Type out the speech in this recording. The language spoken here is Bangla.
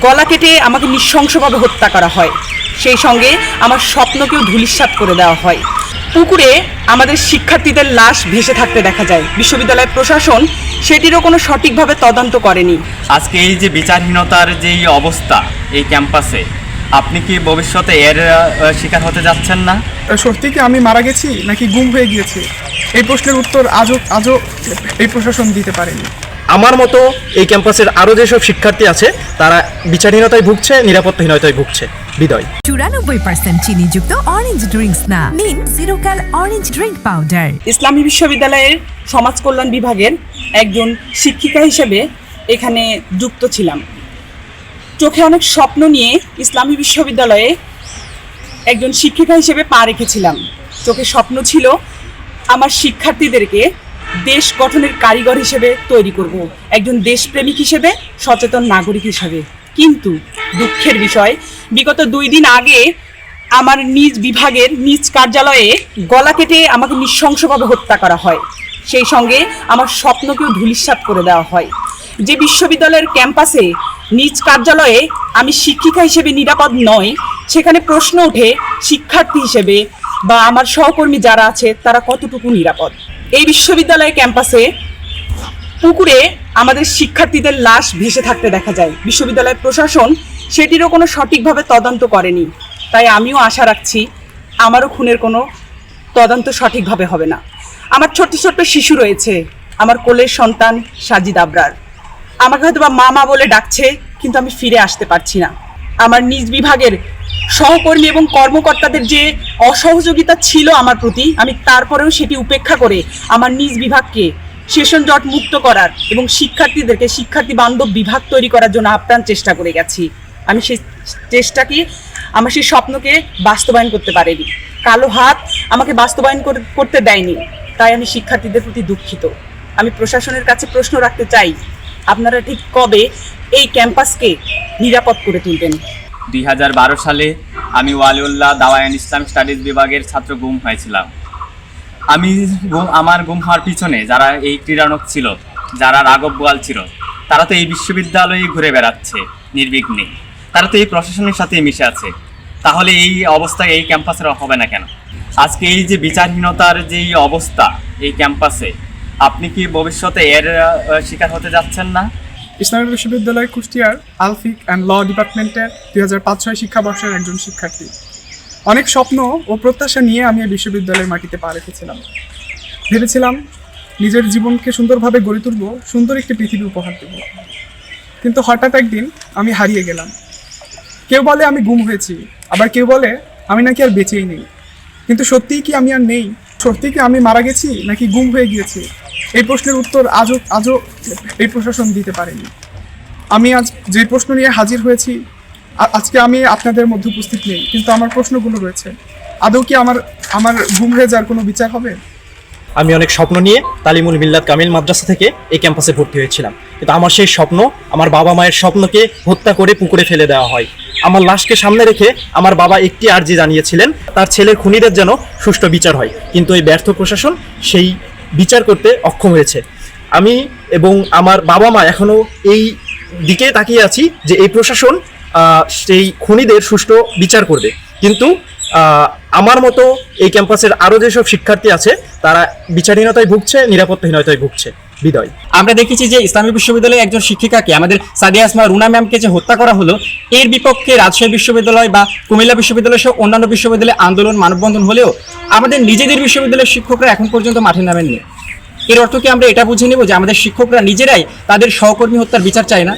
গলা কেটে আমাকে নৃশংসভাবে হত্যা করা হয়। সেই সঙ্গে আমার স্বপ্নকেও ধূলিসাৎ করে দেওয়া হয়। পুকুরে আমাদের শিক্ষার্থীদের লাশ ভেসে থাকতে দেখা যায়। বিশ্ববিদ্যালয় প্রশাসন সেটিরও কোনো সঠিকভাবে তদন্ত করেনি। আজকে এই যে বিচারহীনতার যেই অবস্থা এই ক্যাম্পাসে, আপনি কি ভবিষ্যতে এর শিকার হতে যাচ্ছেন না? সত্যি কি আমি মারা গেছি নাকি গুম হয়ে গিয়েছি, এই প্রশ্নের উত্তর আজও এই প্রশাসন দিতে পারেনি। আমার মতো এই ক্যাম্পাসের আরও যেসব শিক্ষার্থী আছে তারা বিচারহীনতায় ভুগছে, নিরাপত্তাহীনতায় ভুগছে। বিদায়। 94% চিনিযুক্ত অরেঞ্জ ড্রিঙ্কস না, নিন জিরো ক্যাল অরেঞ্জ ড্রিঙ্ক পাউডার। ইসলামী বিশ্ববিদ্যালয়ের সমাজ কল্যাণ বিভাগের একজন শিক্ষিকা হিসেবে এখানে যুক্ত ছিলাম। চোখে অনেক স্বপ্ন নিয়ে ইসলামী বিশ্ববিদ্যালয়ে একজন শিক্ষিকা হিসেবে পা রেখেছিলাম। চোখে স্বপ্ন ছিল আমার শিক্ষার্থীদেরকে দেশ গঠনের কারিগর হিসেবে তৈরি করব, একজন দেশপ্রেমিক হিসেবে, সচেতন নাগরিক হিসেবে। কিন্তু দুঃখের বিষয়, বিগত 2 দিন আগে আমার নিজ বিভাগের নিজ কার্যালয়ে গলা কেটে আমাকে নৃশংসভাবে হত্যা করা হয়। সেই সঙ্গে আমার স্বপ্নকেও ধূলিসাৎ করে দেওয়া হয়। যে বিশ্ববিদ্যালয়ের ক্যাম্পাসে নিজ কার্যালয়ে আমি শিক্ষিকা হিসেবে নিরাপদ নই, সেখানে প্রশ্ন ওঠে শিক্ষার্থী হিসেবে বা আমার সহকর্মী যারা আছে তারা কতটুকু নিরাপদ। এই বিশ্ববিদ্যালয় ক্যাম্পাসে পুকুরে আমাদের শিক্ষার্থীদের লাশ ভেসে থাকতে দেখা যায়। বিশ্ববিদ্যালয় প্রশাসন সেটিরও কোনো সঠিকভাবে তদন্ত করেনি। তাই আমিও আশা রাখছি আমারও খুনের কোনো তদন্ত সঠিকভাবে হবে না। আমার ছোট্ট ছোট্ট শিশু রয়েছে, আমার কোলের সন্তান সাজিদ আবরার আমাকে হয়তো বা মা বলে ডাকছে, কিন্তু আমি ফিরে আসতে পারছি না। আমার নিজ বিভাগের সহকর্মী এবং কর্মকর্তাদের যে অসহযোগিতা ছিল আমার প্রতি, আমি তারপরেও সেটি উপেক্ষা করে আমার নিজ বিভাগকে সেশন জট মুক্ত করার এবং শিক্ষার্থীদেরকে শিক্ষার্থী বান্ধব বিভাগ তৈরি করার জন্য আপ্রাণ চেষ্টা করে গেছি। আমি সেই চেষ্টাকে, আমার সেই স্বপ্নকে বাস্তবায়ন করতে পারিনি। কালো হাত আমাকে বাস্তবায়ন করতে দেয়নি। তাই আমি শিক্ষার্থীদের প্রতি দুঃখিত। আমি প্রশাসনের কাছে প্রশ্ন রাখতে চাই, আপনারা ঠিক কবে এই ক্যাম্পাসকে নিরাপদ করে তুলবেন? 2012 সালে আমি ওয়ালিউল্লাহ দাওয়ায়ান ইসলামিক স্টাডিজ বিভাগের ছাত্র গুম হয়েছিলাম। আমার গুম হওয়ার পিছনে যারা এই ক্রীড়ানক ছিল, যারা রাঘব বোয়াল ছিল, তারা তো এই বিশ্ববিদ্যালয়ে ঘুরে বেড়াচ্ছে নির্বিঘ্নে, তারা তো এই প্রশাসনের সাথে মিশে আছে। তাহলে এই অবস্থায় এই ক্যাম্পাসের হবে না কেন? আজকে এই যে বিচারহীনতার যেই অবস্থা এই ক্যাম্পাসে, আপনি কি ভবিষ্যতে এর শিকার হতে যাচ্ছেন না? ইসলামী বিশ্ববিদ্যালয় কুষ্টিয়ার আলফিক অ্যান্ড ল ডিপার্টমেন্টের 2005-06 শিক্ষাবর্ষের একজন শিক্ষার্থী। অনেক স্বপ্ন ও প্রত্যাশা নিয়ে আমি এই বিশ্ববিদ্যালয়ের মাটিতে পা রেখেছিলাম। ভেবেছিলাম নিজের জীবনকে সুন্দরভাবে গড়ে তুলব, সুন্দর একটি পৃথিবী উপহার দেব। কিন্তু হঠাৎ একদিন আমি হারিয়ে গেলাম। কেউ বলে আমি গুম হয়েছি, আবার কেউ বলে আমি নাকি আর বেঁচেই নেই। কিন্তু সত্যিই কি আমি আর নেই? সত্যিই কি আমি মারা গেছি নাকি গুম হয়ে গিয়েছি, এই প্রশ্নের উত্তর আজও এই প্রশাসন দিতে পারেনি। আমি আজ যে প্রশ্ন নিয়ে হাজির হয়েছি, আজকে আমি আপনাদের মধ্যে উপস্থিত নেই, কিন্তু আমার প্রশ্নগুলো রয়েছে। আদৌ কি আমার গুম হয়ে যাওয়ার কোনো বিচার হবে? আমি অনেক স্বপ্ন নিয়ে তালিমুল মিল্লাত কামিল মাদ্রাসা থেকে এই ক্যাম্পাসে ভর্তি হয়েছিলাম, কিন্তু আমার সেই স্বপ্ন, আমার বাবা মায়ের স্বপ্নকে হত্যা করে পুকুরে ফেলে দেওয়া হয়। আমার লাশকে সামনে রেখে আমার বাবা একটি আর্জি জানিয়েছিলেন তার ছেলের খুনিদের যেন সুষ্ঠু বিচার হয়, কিন্তু এই ব্যর্থ প্রশাসন সেই বিচার করতে অক্ষম হয়েছে। আমি এবং আমার বাবা মা এখনও এই দিকে তাকিয়ে আছি যে এই প্রশাসন সেই খুনিদের সুষ্ঠু বিচার করবে। কিন্তু আমার মতো এই ক্যাম্পাসের আরও যেসব শিক্ষার্থী আছে তারা বিচারহীনতায় ভুগছে, নিরাপত্তাহীনতায় ভুগছে। বিদায়। আমরা দেখেছি যে ইসলামী বিশ্ববিদ্যালয়ের একজন শিক্ষিকাকে, আমাদের সাদিয়া আসমা রুনা ম্যামকে যে হত্যা করা হলো, এর বিপক্ষে রাজশাহী বিশ্ববিদ্যালয় বা কুমিল্লা বিশ্ববিদ্যালয় সহ অন্যান্য বিশ্ববিদ্যালয়ে আন্দোলন, মানববন্ধন হলেও আমাদের নিজেদের বিশ্ববিদ্যালয়ের শিক্ষকরা এখন পর্যন্ত মাঠে নামেননি। এর অর্থ কি আমরা এটা বুঝে নেব যে আমাদের শিক্ষকরা নিজেরাই তাদের সহকর্মী হত্যার বিচার চায় না?